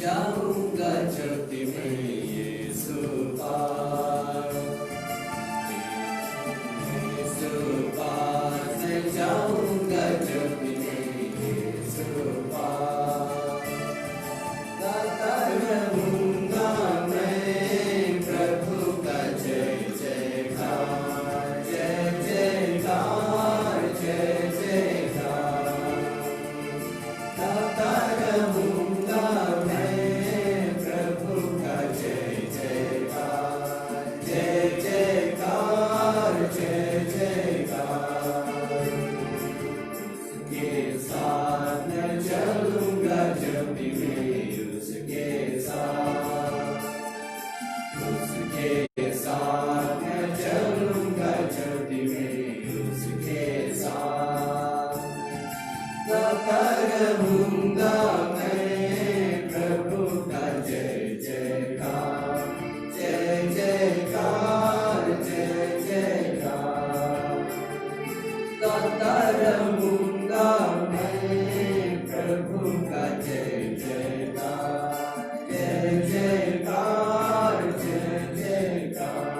जाऊंगा जब मैं यीशु पास, यीशु पास मैं जाऊंगा जब मैं यीशु पास। गाता रहूंगा मैं प्रभु का जय जयकार, जय जयकार, जय जयकार। गाता रहूंगा मैं प्रभु का जय जयकार, जय जयकार, जय जयकार। उसके साथ मैं चलूंगा जब भी मैं उसके साथ, उसके साथ मैं चलूंगा जब भी मैं उसके साथ। गाता रहूंगा मैं प्रभु का जय जयकार, जय जयकार, जय जयकार। गाता रहूंगा मैं प्रभु का जय जयकार, जय जयकार, जय जयकार।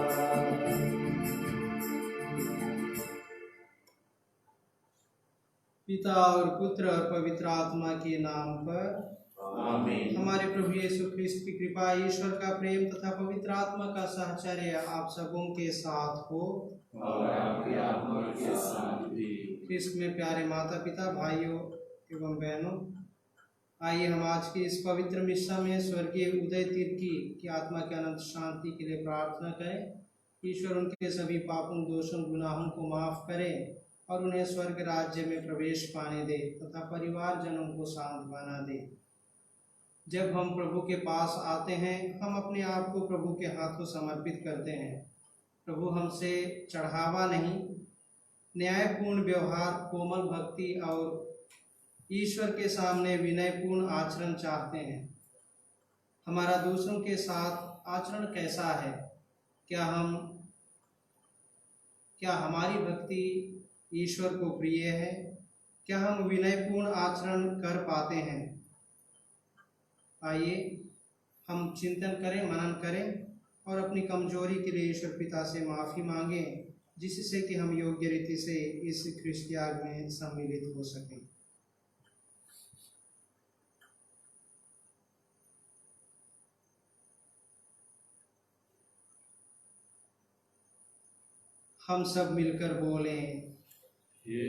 पिता और पुत्र और पवित्र आत्मा के नाम पर आमीन। हमारे प्रभु यीशु ख्रिस्त की कृपा, ईश्वर का प्रेम तथा पवित्र आत्मा का सहचर्य आप सबों के साथ हो और आपकी आत्मा के साथ भी। ख्रिस्त में प्यारे माता पिता, भाइयों एवं बहनों, आइए हम आज की इस पवित्र मिस्सा में स्वर्गीय उदय तिर्की की आत्मा के अनंत शांति के लिए प्रार्थना करें। ईश्वर उनके सभी पापों, दोषों, गुनाहों को माफ करें और उन्हें स्वर्ग राज्य में प्रवेश पाने दे तथा परिवारजनों को सांत्वना दे। जब हम प्रभु के पास आते हैं, हम अपने आप को प्रभु के हाथों समर्पित करते हैं। प्रभु हमसे चढ़ावा नहीं, न्यायपूर्ण व्यवहार, कोमल भक्ति और ईश्वर के सामने विनयपूर्ण आचरण चाहते हैं। हमारा दूसरों के साथ आचरण कैसा है? क्या हमारी भक्ति ईश्वर को प्रिय है? क्या हम विनयपूर्ण आचरण कर पाते हैं? आइए हम चिंतन करें, मनन करें और अपनी कमजोरी के लिए ईश्वर पिता से माफ़ी मांगें, जिससे कि हम योग्य रीति से इस ख्रिस्तियाग में सम्मिलित हो सकें। हम सब मिलकर बोलें, हे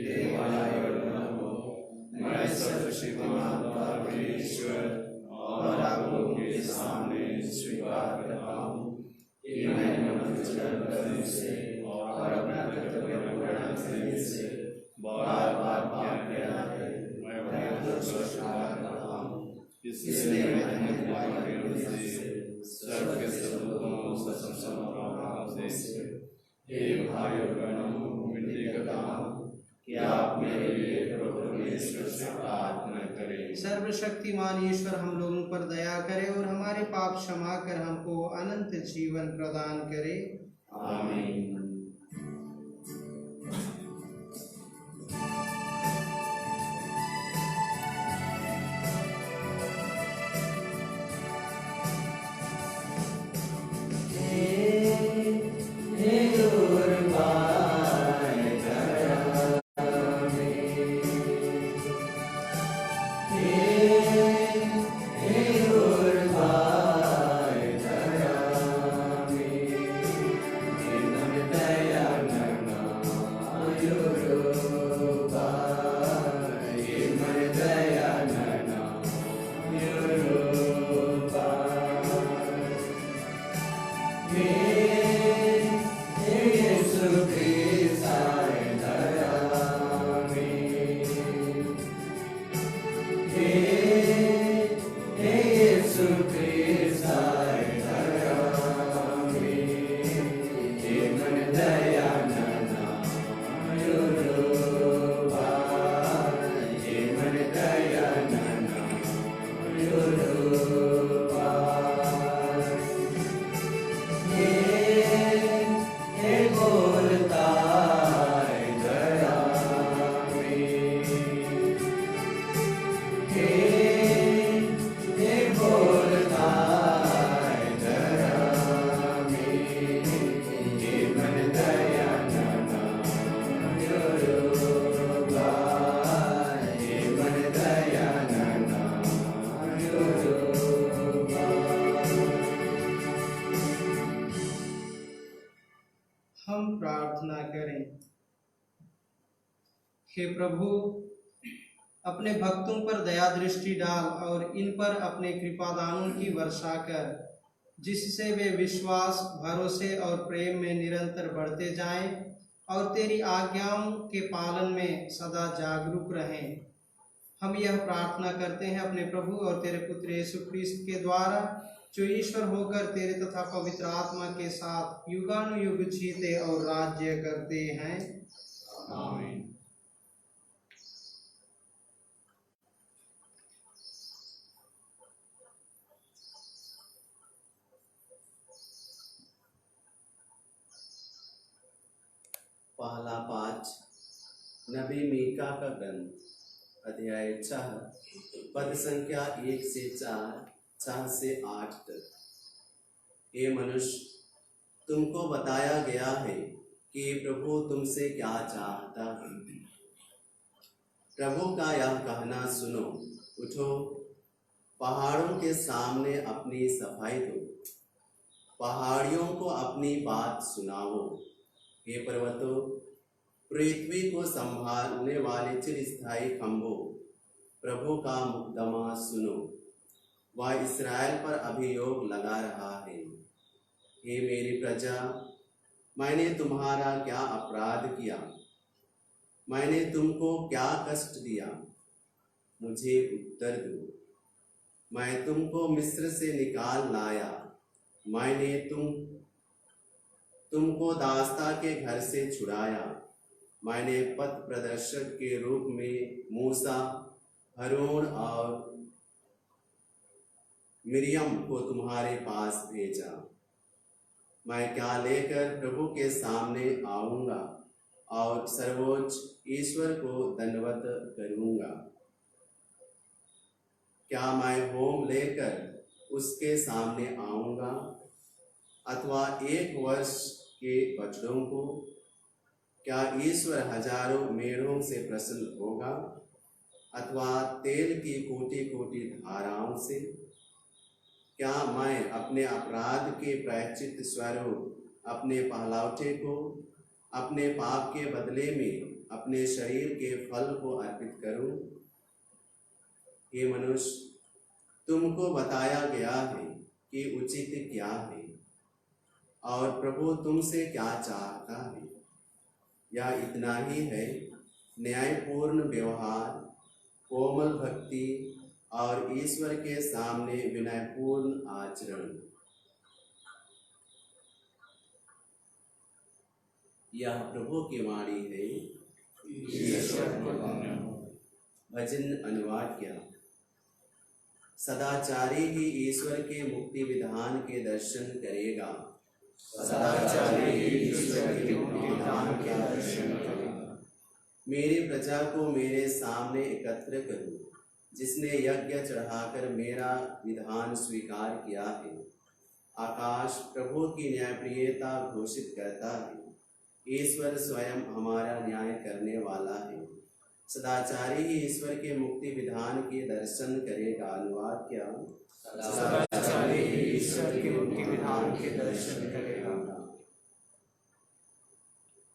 मैं सर्वशक्तिमान परमेश्वर और आपको के सामने स्वीकार करता हूँ कि मैंने मंजूर करने से और अपना कर्तव्य पूर्ण करने से बार बार पाप किया है। मैं दोष स्वीकार करता हूँ, इसलिए मैंने तुम्हारे विरुद्ध से सर्व के सबूतों को समझाने से हे भाइयों बहनों विनती करता हूँ कि आप मेरे लिए प्रभु परमेश्वर से प्रार्थना करें। सर्वशक्तिमान ईश्वर हम लोगों पर दया करे और हमारे पाप क्षमा कर हमको अनंत जीवन प्रदान करे। आमीन। Yeah. हम प्रार्थना करें। हे प्रभु, अपने भक्तों पर दया दृष्टि डाल और इन पर अपने कृपादानों की वर्षा कर, जिससे वे विश्वास, भरोसे और प्रेम में निरंतर बढ़ते जाएं और तेरी आज्ञाओं के पालन में सदा जागरूक रहें। हम यह प्रार्थना करते हैं अपने प्रभु और तेरे पुत्र यीशु ख्रीस्त के द्वारा, जो ईश्वर होकर तेरे तथा पवित्र आत्मा के साथ युगानुयुग जीते और राज्य करते हैं। आमीन। पहला पाठ नबी मीका का ग्रंथ अध्याय 4 पद संख्या 1 से 4, 4 से 8 तक। हे मनुष्य, तुमको बताया गया है कि प्रभु तुमसे क्या चाहता है। प्रभु का यह कहना सुनो, उठो, पहाड़ों के सामने अपनी सफाई दो, पहाड़ियों को अपनी बात सुनाओ। हे पर्वतों, पृथ्वी को संभालने वाले चिरस्थायी खंभों, प्रभु का मुकदमा सुनो, वह इस्राएल पर अभियोग लगा रहा है। हे मेरी प्रजा, मैंने तुम्हारा क्या अपराध किया, मैंने तुमको क्या कष्ट दिया, मुझे उत्तर दो। मैं तुमको मिस्र से निकाल लाया, मैंने तुमको दास्ता के घर से छुड़ाया। मैंने पथ प्रदर्शक के रूप में मूसा, हारून और मिरियम को तुम्हारे पास भेजा। मैं क्या लेकर प्रभु के सामने आऊंगा और सर्वोच्च ईश्वर को दंडवत करूंगा। क्या मैं होम लेकर उसके सामने आऊंगा अथवा 1 वर्ष के बछड़ों को? क्या ईश्वर हजारों मेढ़ों से प्रसन्न होगा अथवा तेल की कोटि कोटि धाराओं से? क्या मैं अपने अपराध के प्रायश्चित स्वरूप अपने पहलौठे को, अपने पाप के बदले में अपने शरीर के फल को अर्पित करूं? हे मनुष्य, तुमको बताया गया है कि उचित क्या है और प्रभु तुमसे क्या चाहता है। यह इतना ही है, न्यायपूर्ण व्यवहार, कोमल भक्ति और ईश्वर के सामने विनयपूर्ण आचरण। यह प्रभु की वाणी है। भजन अनुवाद किया। सदाचारी ही ईश्वर के मुक्ति विधान के दर्शन करेगा। सदाचारी ही ईश्वर के मुक्ति विधान के दर्शन करेगा। मेरी प्रजा को मेरे सामने एकत्र करो, जिसने यज्ञ चढ़ाकर मेरा विधान स्वीकार किया है। आकाश प्रभु की न्यायप्रियता घोषित करता है। ईश्वर स्वयं हमारा न्याय करने वाला है। सदाचारी ही ईश्वर के मुक्ति विधान के दर्शन करेगा। अनुवाद क्या? सदाचारी ही ईश्वर के मुक्ति विधान के दर्शन करेगा।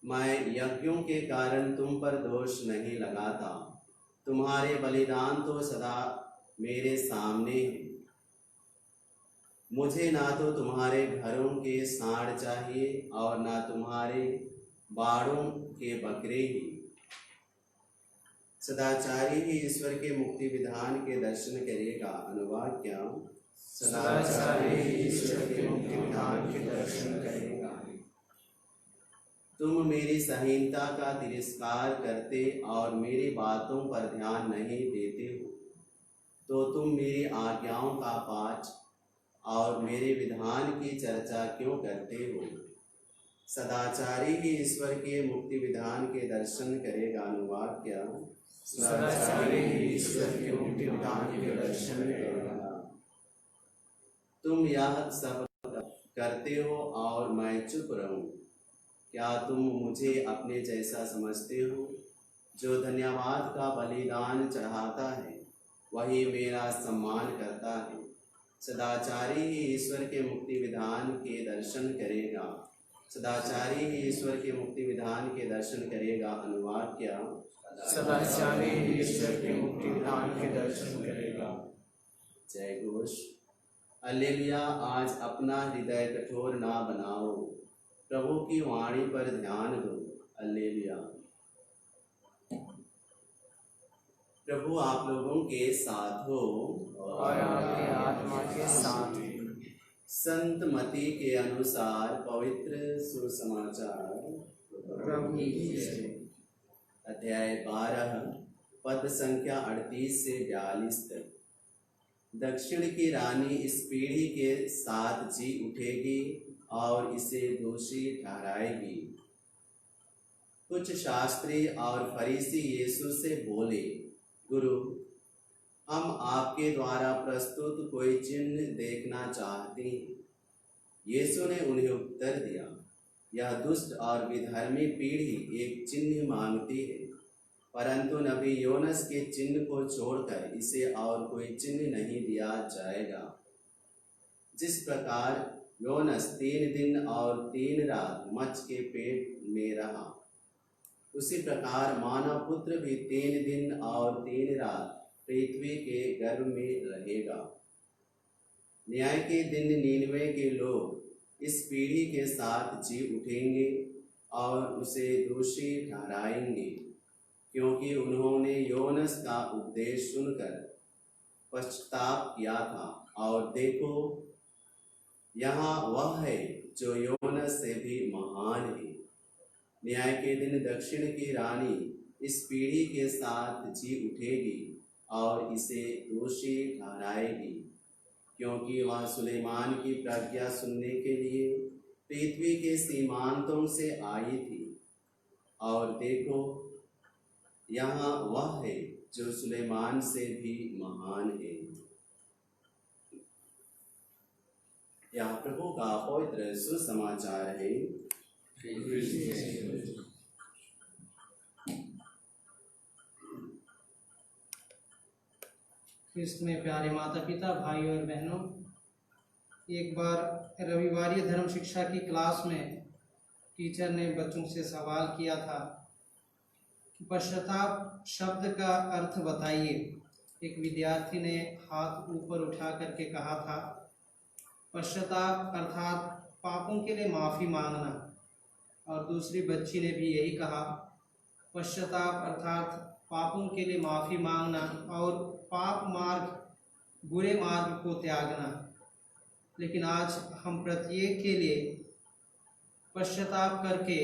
मैं यज्ञों के कारण तुम पर दोष नहीं लगाता, तुम्हारे बलिदान तो सदा मेरे सामने हैं। मुझे ना तो तुम्हारे घरों के सांड चाहिए और ना तुम्हारे बाड़ों के बकरे ही। सदाचारी ही ईश्वर के मुक्ति विधान के दर्शन करेगा। अनुवाद क्या? सदाचारी ही ईश्वर के मुक्ति विधान के दर्शन करेगा। तुम मेरी संहिता का तिरस्कार करते और मेरी बातों पर ध्यान नहीं देते हो, तो तुम मेरी आज्ञाओं का पाठ और मेरे विधान की चर्चा क्यों करते हो? सदाचारी ही ईश्वर के मुक्ति विधान के दर्शन करेगा। अनुवाद क्या? सदाचारी ही ईश्वर के मुक्ति विधान के दर्शन करेगा। तुम यह सब करते हो और मैं चुप रहूं? क्या तुम मुझे अपने जैसा समझते हो? जो धन्यवाद का बलिदान चढ़ाता है, वही मेरा सम्मान करता है। सदाचारी ही ईश्वर के मुक्ति विधान के दर्शन करेगा। सदाचारी ही ईश्वर के मुक्ति विधान के दर्शन करेगा। अनुवाद क्या? सदाचारी ईश्वर के मुक्ति विधान के दर्शन करेगा। जय घोष। हालेलुया। आज अपना हृदय कठोर ना बनाओ, प्रभु की वाणी पर ध्यान दो। हालेलुया। प्रभु आप लोगों के साथ हो और आपके आत्मा के साथ भी। संत मती के अनुसार पवित्र सुसमाचार प्रभु की जय। अध्याय 12 पद संख्या 38 से 42 तक। दक्षिण की रानी इस पीढ़ी के साथ जी उठेगी और इसे दोषी ठहराएगी। कुछ शास्त्री और फरीसी यीशु से बोले, गुरु, हम आपके द्वारा प्रस्तुत कोई चिन्ह देखना चाहते हैं। यीशु ने उन्हें उत्तर दिया, यह दुष्ट और विधर्मी पीढ़ी एक चिन्ह मांगती है, परंतु नबी योनस के चिन्ह को छोड़कर इसे और कोई चिन्ह नहीं दिया जाएगा। जिस प्रकार योनस 3 दिन और 3 रात मच्छ के पेट में रहा, उसी प्रकार मानव पुत्र भी 3 दिन और 3 रात पृथ्वी के गर्भ में रहेगा। न्याय के दिन नीनवे के लोग इस पीढ़ी के साथ जी उठेंगे और उसे दोषी ठहराएंगे, क्योंकि उन्होंने योनस का उपदेश सुनकर पश्चाताप किया था। और देखो, यहाँ वह है जो योनस से भी महान है। न्याय के दिन दक्षिण की रानी इस पीढ़ी के साथ जी उठेगी और इसे दोषी ठहराएगी, क्योंकि वह सुलेमान की प्रज्ञा सुनने के लिए पृथ्वी के सीमांतों से आई थी। और देखो, यहाँ वह है जो सुलेमान से भी महान है। यह प्रभु का पवित्र सुसमाचार है। ख्रिस्त में प्यारे माता पिता, भाई और बहनों, एक बार रविवारी धर्म शिक्षा की क्लास में टीचर ने बच्चों से सवाल किया था कि पश्चाताप शब्द का अर्थ बताइए। एक विद्यार्थी ने हाथ ऊपर उठा करके कहा था, पश्चाताप अर्थात पापों के लिए माफ़ी मांगना। और दूसरी बच्ची ने भी यही कहा, पश्चाताप अर्थात पापों के लिए माफ़ी मांगना और पाप मार्ग, बुरे मार्ग को त्यागना। लेकिन आज हम प्रत्येक के लिए पश्चाताप करके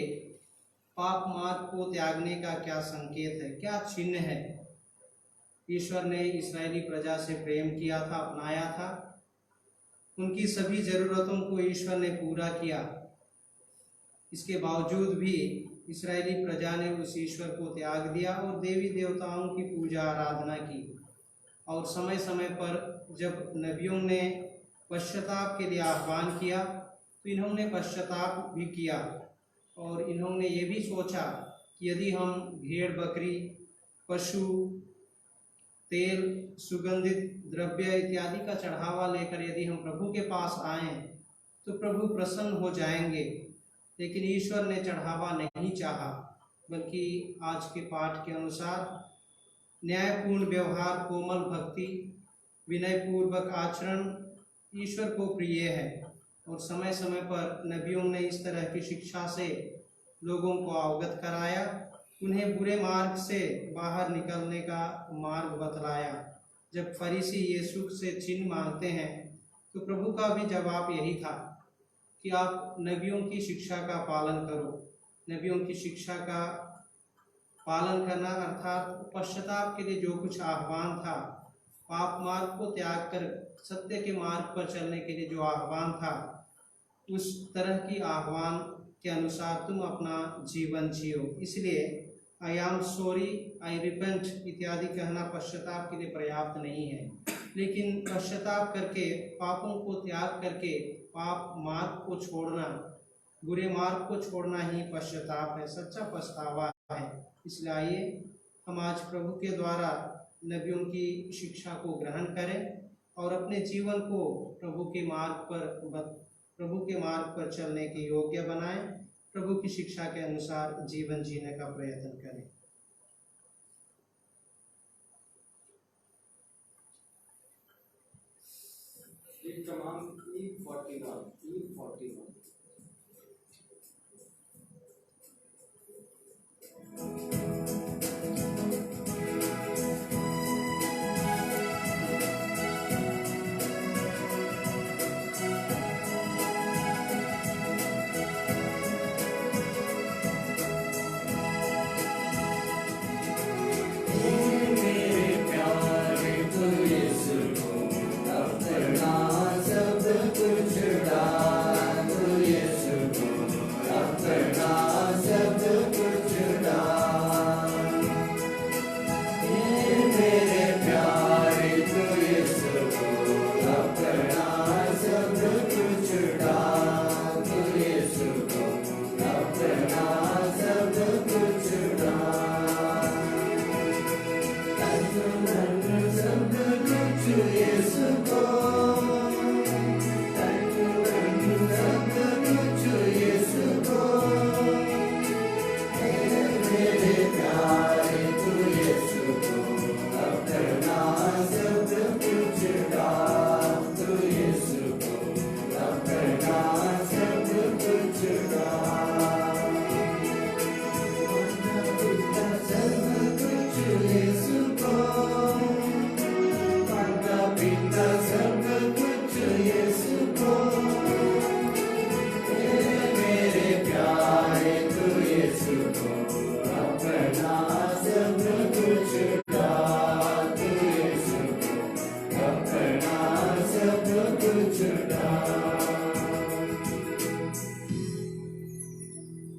पाप मार्ग को त्यागने का क्या संकेत है, क्या चिन्ह है? ईश्वर ने इस्राएली प्रजा से प्रेम किया था, अपनाया था, उनकी सभी ज़रूरतों को ईश्वर ने पूरा किया। इसके बावजूद भी इस्राएली प्रजा ने उस ईश्वर को त्याग दिया और देवी देवताओं की पूजा आराधना की। और समय समय पर जब नबियों ने पश्चाताप के लिए आह्वान किया तो इन्होंने पश्चाताप भी किया। और इन्होंने ये भी सोचा कि यदि हम भेड़ बकरी, पशु, तेल, सुगंधित द्रव्य इत्यादि का चढ़ावा लेकर यदि हम प्रभु के पास आएं तो प्रभु प्रसन्न हो जाएंगे। लेकिन ईश्वर ने चढ़ावा नहीं चाहा, बल्कि आज के पाठ के अनुसार न्यायपूर्ण व्यवहार, कोमल भक्ति, विनयपूर्वक आचरण ईश्वर को प्रिय है। और समय समय पर नबियों ने इस तरह की शिक्षा से लोगों को अवगत कराया, उन्हें बुरे मार्ग से बाहर निकलने का मार्ग बतलाया। जब फरीसी यीशु से चिन्ह मांगते हैं तो प्रभु का भी जवाब यही था कि आप नबियों की शिक्षा का पालन करो। नबियों की शिक्षा का पालन करना अर्थात पश्चाताप के लिए जो कुछ आह्वान था, पाप मार्ग को त्याग कर सत्य के मार्ग पर चलने के लिए जो आह्वान था, उस तरह की आह्वान के अनुसार तुम अपना जीवन जियो। इसलिए I am sorry, I repent इत्यादि कहना पश्चाताप के लिए पर्याप्त नहीं है, लेकिन पश्चाताप करके, पापों को त्याग करके पाप मार्ग को छोड़ना, बुरे मार्ग को छोड़ना ही पश्चाताप है, सच्चा पछतावा है। इसलिए आइए हम आज प्रभु के द्वारा नबियों की शिक्षा को ग्रहण करें और अपने जीवन को प्रभु के मार्ग पर, प्रभु के मार्ग पर चलने के योग्य बनाए, प्रभु की शिक्षा के अनुसार जीवन जीने का प्रयत्न करें।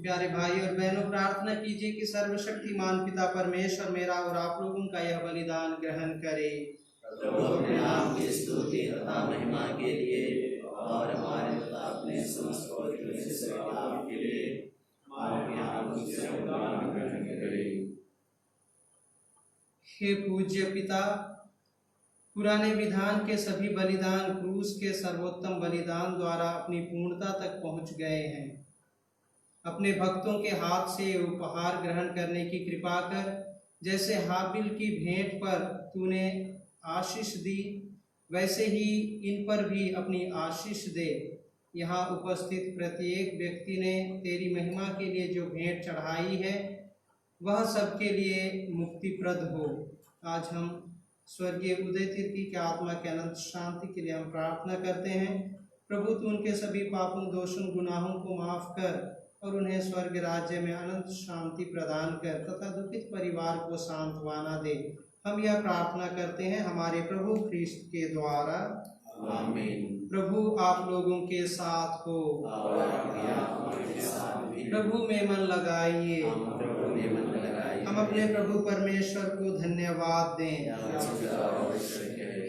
प्यारे भाई और बहनों, प्रार्थना कीजिए कि सर्वशक्तिमान पिता परमेश्वर मेरा और आप लोगों का यह बलिदान ग्रहण करे। प्रभु अपने नाम की स्तुति तथा महिमा के लिए और हमारे तथा अपने समस्त पवित्र शिष्य के नाम के लिए हमारे यहाँ मुझसे बलिदान ग्रहण करे। हे पूज्य पिता, पुराने विधान के सभी बलिदान क्रूस के सर्वोत्तम बलिदान द्वारा अपनी पूर्णता तक पहुंच गए हैं। अपने भक्तों के हाथ से उपहार ग्रहण करने की कृपा कर, जैसे हाबिल की भेंट पर तूने आशीष दी, वैसे ही इन पर भी अपनी आशीष दे। यहाँ उपस्थित प्रत्येक व्यक्ति ने तेरी महिमा के लिए जो भेंट चढ़ाई है वह सबके लिए मुक्तिप्रद हो। आज हम स्वर्गीय उदय तिर्की के आत्मा के अनंत शांति के लिए हम प्रार्थना करते हैं। प्रभु तू उनके सभी पापों, दोषों, गुनाहों को माफ कर और उन्हें स्वर्ग राज्य में अनंत शांति प्रदान कर तथा दुखित परिवार को सांत्वना दे। हम यह प्रार्थना करते हैं हमारे प्रभु ख्रीष्ट के द्वारा, आमीन। प्रभु आप लोगों के साथ हो। और आपकी आत्मा के साथ भी। प्रभु में मन लगाइए। प्रभु में मन लगाइए। हम अपने प्रभु परमेश्वर को धन्यवाद दें।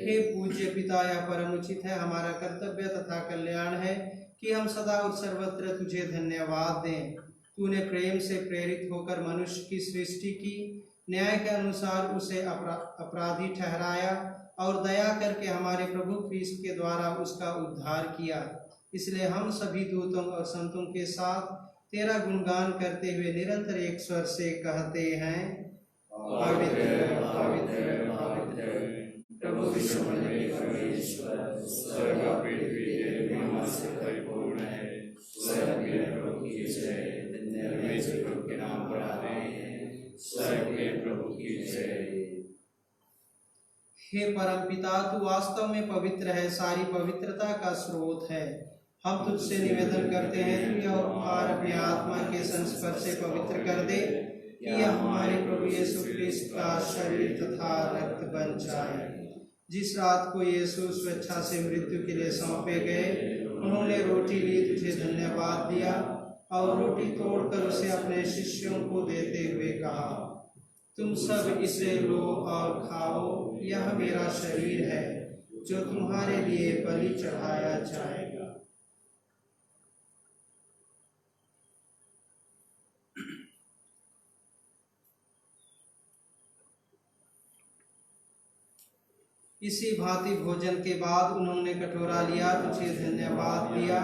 हे पूज्य पिता, यह परम उचित है, हमारा कर्तव्य तथा कल्याण है कि हम सदा और सर्वत्र तुझे धन्यवाद दें। तूने प्रेम से प्रेरित होकर मनुष्य की सृष्टि की, न्याय के अनुसार उसे अपराधी ठहराया और दया करके हमारे प्रभु ख्रीष्ट के द्वारा उसका उद्धार किया। इसलिए हम सभी दूतों और संतों के साथ तेरा गुणगान करते हुए निरंतर एक स्वर से कहते हैं, पवित्र पवित्र पवित्र प्रभु विश्वमंडल के परमेश्वर, स्वर्ग और पृथ्वी तेरी महिमा से परिपूर्ण है। स्वर्ग में प्रभु की जय। परमेश्वर प्रभु के नाम पर आते हैं। स्वर्ग में प्रभु की जय। हे परम पिता, तू वास्तव में पवित्र है, सारी पवित्रता का स्रोत है। हम तुझसे निवेदन करते हैं तू यह उपहार अपने आत्मा के संस्पर्श से पवित्र कर दे कि यह हमारे प्रभु यीशु ख्रीष्ट का शरीर तथा रक्त बन जाए। जिस रात को यीशु स्वेच्छा से मृत्यु के लिए सौंपे गए, उन्होंने रोटी ली, तुझे धन्यवाद दिया और रोटी तोड़कर उसे अपने शिष्यों को देते हुए कहा, तुम सब इसे लो और खाओ, यह मेरा शरीर है जो तुम्हारे लिए बलि चढ़ाया जाएगा। इसी भांति भोजन के बाद उन्होंने कटोरा लिया, तुझे धन्यवाद दिया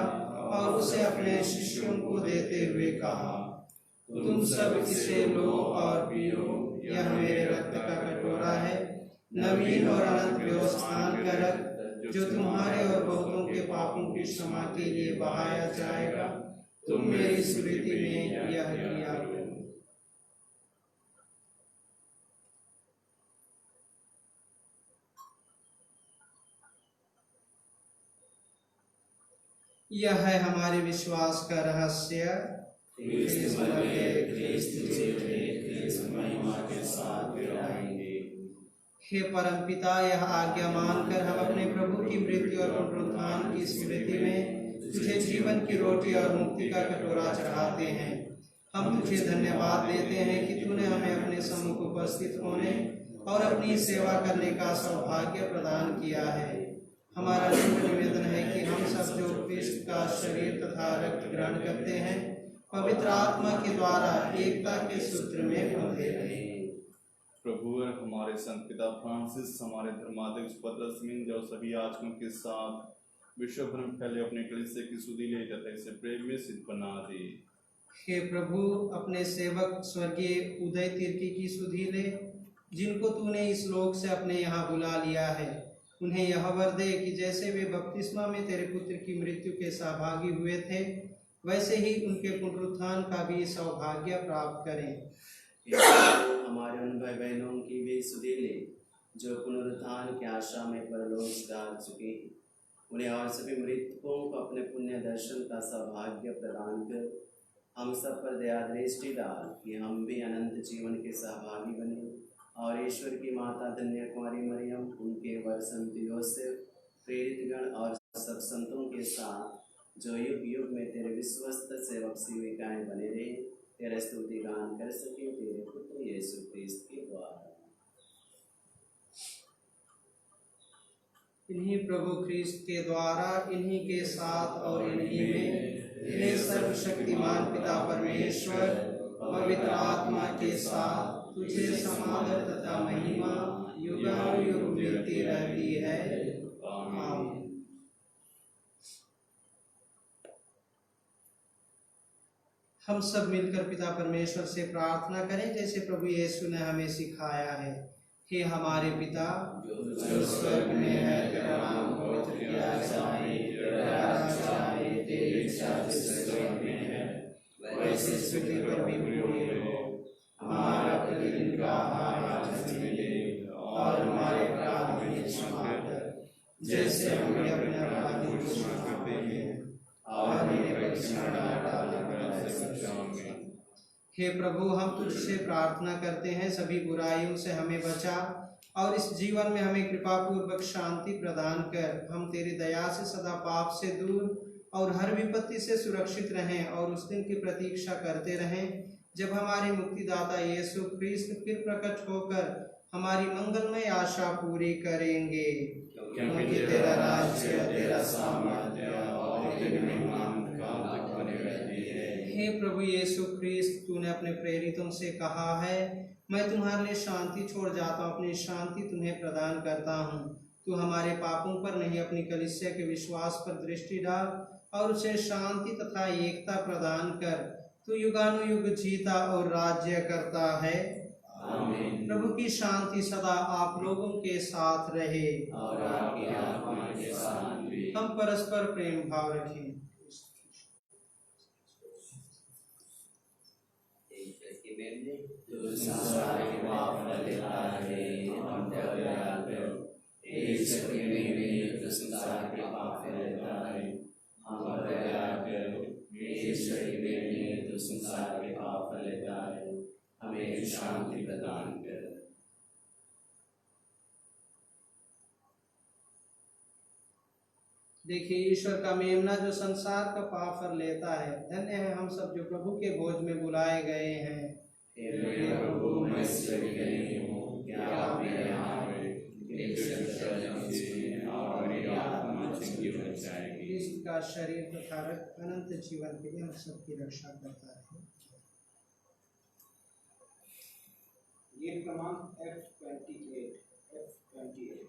और उसे अपने शिष्यों को देते हुए कहा, तुम सब इसे लो और पियो, यह मेरे रक्त का कटोरा है, नवीन और अनंत व्यवस्थान का रक्त, जो तुम्हारे और बहुतों के पापों की क्षमा के लिए बहाया जाएगा। तुम मेरी स्मृति में यह किया करो। यह है हमारे विश्वास का रहस्य। ख्रिस्त मरे, ख्रिस्त जीवे, ख्रिस्त महिमा के साथ फिर आएंगे। हे परम पिता, यह आज्ञा मानकर हम अपने प्रभु की मृत्यु और पुनरुत्थान की स्मृति में तुझे जीवन की रोटी और मुक्ति का कटोरा चढ़ाते हैं। हम तुझे धन्यवाद देते हैं कि तूने हमें अपने सम्मुख उपस्थित होने और अपनी सेवा करने का सौभाग्य प्रदान किया है। हमारा निवेदन है कि हम सब जो क्रिस्त का शरीर तथा रक्त ग्रहण करते हैं, पवित्र आत्मा के द्वारा एकता के सूत्र में बंधे रहें। प्रभु हमारे संत पिता फ्रांसिस, हमारे धर्माध्यक्ष पत्रस्मिन और सभी याजकों के साथ विश्व भर में फैले अपने कलीसिया की सुधि ले तथा इसे प्रेम में सिद्ध बना दे। हे प्रभु, अपने सेवक स्वर्गीय उदय तिर्की की सुधि ले, जिनको तूने इस लोक से अपने यहाँ बुला लिया है। उन्हें यह वर दे कि जैसे वे बपतिस्मा में तेरे पुत्र की मृत्यु के सहभागी हुए थे, वैसे ही उनके पुनरुत्थान का भी सौभाग्य प्राप्त करें। हमारे उन भाई बहनों की भी सुधि ले जो पुनरुत्थान की आशा में परलोक जा चुके हैं। उन्हें और सभी मृतकों को अपने पुण्य दर्शन का सौभाग्य प्रदान कर हम सब पर दया दृष्टि डाल कि हम भी अनंत जीवन के सहभागी बने और ईश्वर की माता धन्य कुमारी मरियम, उनके वर संत योसेफ, प्रेरित गण और सब संतों के साथ जो युग युग में तेरे विश्वस्त सेवक सेविकाएं बने रहे, तेरा स्तुति गान कर सके तेरे पुत्र यीशु क्रिस्त के द्वारा। इन्हीं प्रभु क्रिस्त के द्वारा, इन्हीं के साथ और इन्हीं में, हे सर्वशक्तिमान पिता परमेश्वर, पवित्र आत्मा के साथ तुझे समादर तथा महिमा युगानुयुग मिलती रहती है। आमीन। हम सब मिलकर पिता परमेश्वर से प्रार्थना करें जैसे प्रभु यीशु ने हमें सिखाया है। हे हमारे पिता जो स्वर्ग में है, तेरा नाम पवित्र किया जाए, तेरा राज्य आए, तेरी इच्छा जैसे स्वर्ग में है वैसे पृथ्वी पर भी पूरी हो। हमारा प्रतिदिन का आहार आज हमें दे और हमारे अपराध हमें क्षमा कर, जैसे हम भी अपने अपराधियों को क्षमा करते हैं, और हमें परीक्षा में न डालना। हे प्रभु, हम तुझसे प्रार्थना करते हैं, सभी बुराइयों से हमें बचा और इस जीवन में हमें कृपा पूर्वक शांति प्रदान कर। हम तेरी दया से सदा पाप से दूर और हर विपत्ति से सुरक्षित रहें और उस दिन की प्रतीक्षा करते रहें जब हमारे मुक्तिदाता यीशु क्रिस्त फिर प्रकट होकर हमारी मंगलमय आशा पूरी करेंगे। क्योंकि तेरा राज्य, तेरा सामर्थ्य और तेरी महिमा काल बने रहती है। हे प्रभु यीशु क्रिस्त, तूने अपने प्रेरितों से कहा है, मैं तुम्हारे लिए शांति छोड़ जाता हूँ, अपनी शांति तुम्हें प्रदान करता हूँ। तू हमारे पापों पर नहीं, अपनी कलीसिया के विश्वास पर दृष्टि डाल और उसे शांति तथा एकता प्रदान कर। तू युगानुयुग जीता और राज्य करता है। आमीन। प्रभु की शांति सदा आप लोगों के साथ रहे और आपकी आत्मा के साथ भी। हम परस्पर प्रेम भाव रखें। तू संसार के पाप लेता है, हम पर दया कर। एक शक्ति में तू संसार के पाप लेता है, हम पर दया कर। एक शक्ति में तू संसार के पाप लेता है, हमें शांति प्रदान कर। देखिए, ईश्वर का मेमना जो संसार का पाप पर लेता है। धन्य है हम सब जो प्रभु के भोज में बुलाए गए हैं। हे प्रभु, मैं इसलिए नहीं हूँ कि आप मेरे यहाँ आए, एक शब्द से और मेरी आत्मा जिंदगी बन जाएगी। क्रिस्त का शरीर तथा रक्त अनंत जीवन के लिए हम सबकी रक्षा करता है। ये क्रमांक F28 F28।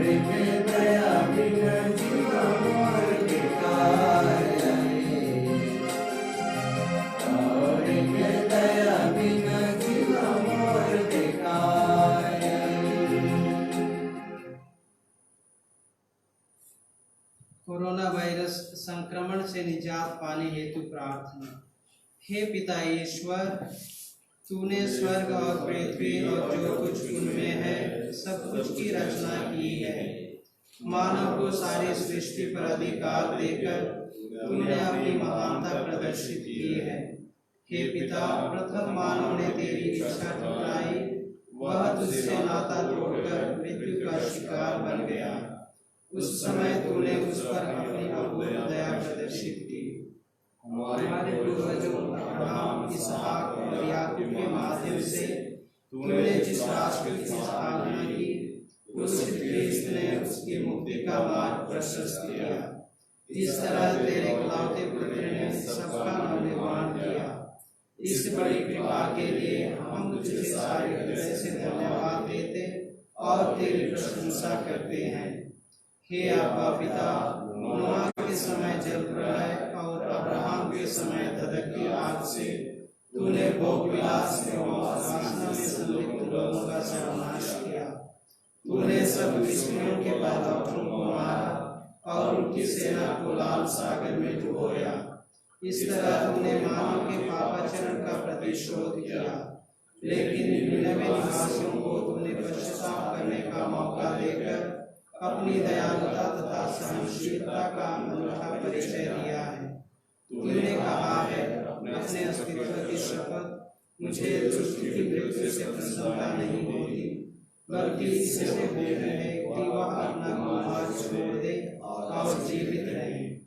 दया बिना जीवन मोर बेकार और दया बिना जीवन मोर बेकार। कोरोना वायरस संक्रमण से निजात पाने हेतु प्रार्थना। हे पिता ईश्वर, तूने स्वर्ग और पृथ्वी और जो कुछ उनमें है सब कुछ की रचना की है। मानव को सारी सृष्टि पर अधिकार देकर तूने अपनी महानता प्रदर्शित की है। हे पिता, प्रथम मानव ने तेरी इच्छा ठुकराई, वह तुझसे नाता तोड़कर मृत्यु का शिकार बन गया। उस समय तूने उस पर अपनी अपूर्व दया प्रदर्शित की। हमारे पूर्वजों अब्राहम, इसहाक और याकूब के माध्यम से तूने जिस राष्ट्र की स्थापना की, उस ख्रीस्त ने उसकी मुक्ति का मार्ग प्रशस्त किया। इस तरह तेरे इकलौते पुत्र ने सबका नवनिर्माण किया। इस बड़ी कृपा के लिए हम तुझे सारे हृदय से धन्यवाद देते और तेरी प्रशंसा करते हैं। हे अब्बा पिता, नोआ के समय जल प्रलय और अब्राहम के समय धधकती आग से तूने भोग विलास एवं वासना में संलिप्त लोगों का सर्वनाश किया। तूने सब विष्णुओं के पैदावारों को मारा और उनकी सेना को लाल सागर में डुबोया। इस तरह तूने मानव के पापाचरण का प्रतिशोध किया। लेकिन निनवे निवासियों को तूने पश्चाताप करने का मौका देकर अपनी दयालुता तथा सहनशीलता का अनूठा परिचय दिया है। तूने कहा है, अपने अस्तित्व की शपथ, मुझे दुष्ट की मृत्यु से प्रसन्नता नहीं होती, बल्कि इससे होती है कि वह अपना गुनाह छोड़ दे और जीवित रहे।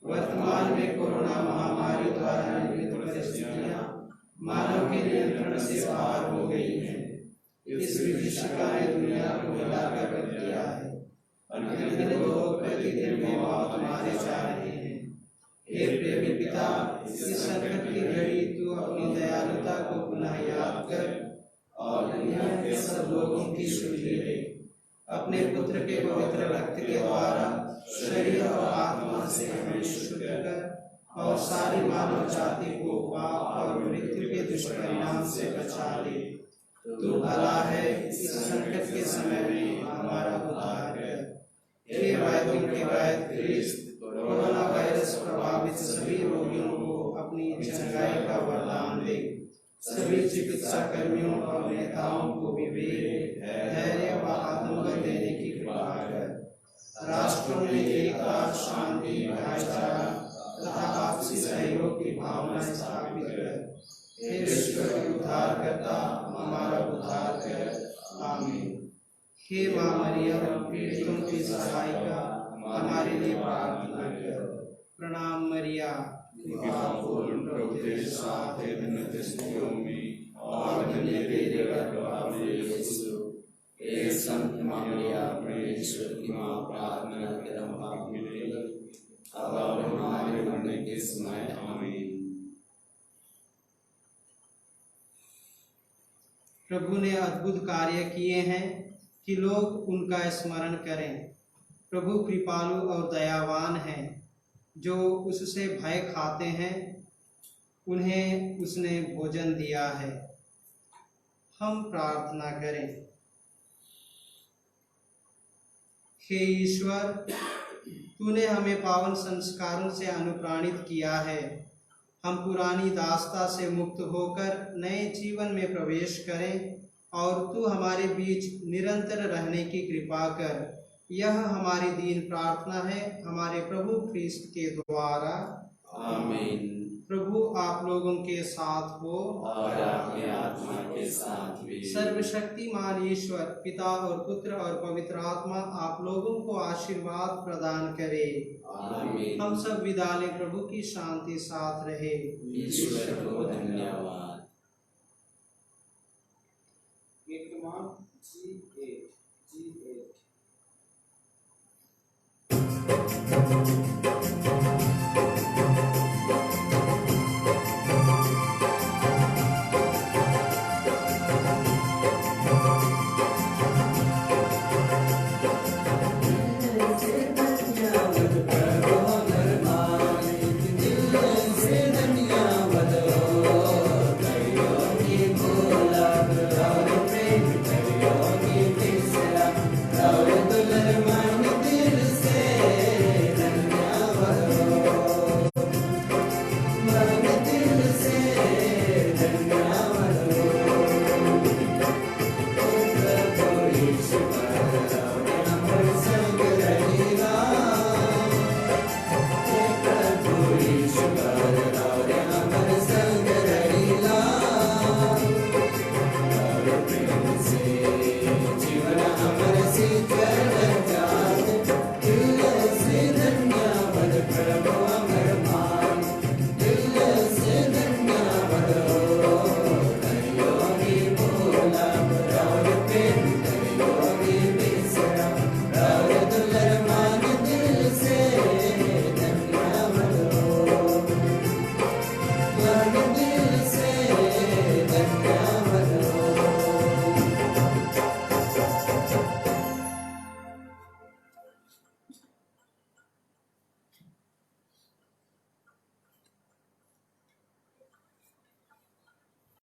वर्तमान में कोरोना महामारी द्वारा निर्मित परिस्थितियां मानव के नियंत्रण से बाहर हो गई हैं। इस विभीषिका ने दुनिया को हिलाकर रख दिया है। अनगिनत लोग प्रतिदिन बेमौत मारे जा रहे हैं। हे प्रेमी पिता, इस संकट की घड़ी तू अपनी दयालुता को पुनः याद कर और दुनिया के सब लोगों की सुधि ले। अपने पुत्र के पवित्र रक्त के द्वारा शरीर और आत्मा से हमें शुद्ध कर और सारी मानव जाति को पाप और मृत्यु के दुष्परिणाम से बचा ले। तू भला है, इस संकट के समय में हमारा उद्धार कर। हे वैद्यों के वैद्य ख्रीस्त, कोरोना वायरस प्रभावित सभी रोगियों को अपनी चंगाई का वरदान दे। सभी चिकित्सा कर्मियों और नेताओं को विवेक, धैर्य व आत्मबल देने की कृपा कर। राष्ट्रों में एकता, शांति, भाईचारा तथा आपसी सहयोग की भावना स्थापित कर। हे विश्व के उद्धारकर्ता, हमारा उद्धार कर। आमीन। हे माँ मरियम, पीड़ितों की सहायिका, हमारे लिए प्रार्थना करो। प्रणाम मरिया, कृपा पूर्ण प्रभु तेरे साथ है, धन्य स्त्रियों में और धन्य तेरे गर्भ का फल यीशु। हे संत माँ मरिया, ईश्वर की माँ, प्रार्थना कर हम पापी के, अब और हमारे मरने के समय। आमीन। प्रभु ने अद्भुत कार्य किए हैं कि लोग उनका स्मरण करें। प्रभु कृपालु और दयावान हैं। जो उससे भय खाते हैं उन्हें उसने भोजन दिया है। हम प्रार्थना करें। हे ईश्वर, तूने हमें पावन संस्कारों से अनुप्राणित किया है। हम पुरानी दास्ता से मुक्त होकर नए जीवन में प्रवेश करें और तू हमारे बीच निरंतर रहने की कृपा कर। यह हमारी दीन प्रार्थना है हमारे प्रभु ख्रीस्त के द्वारा। आमीन। प्रभु आप लोगों के साथ हो और आपके आत्मा के साथ भी। सर्वशक्तिमान ईश्वर पिता और पुत्र और पवित्र आत्मा आप लोगों को आशीर्वाद प्रदान करे। आमीन। हम सब विदा लें। प्रभु की शांति साथ रहे। ईश्वर को धन्यवाद। G8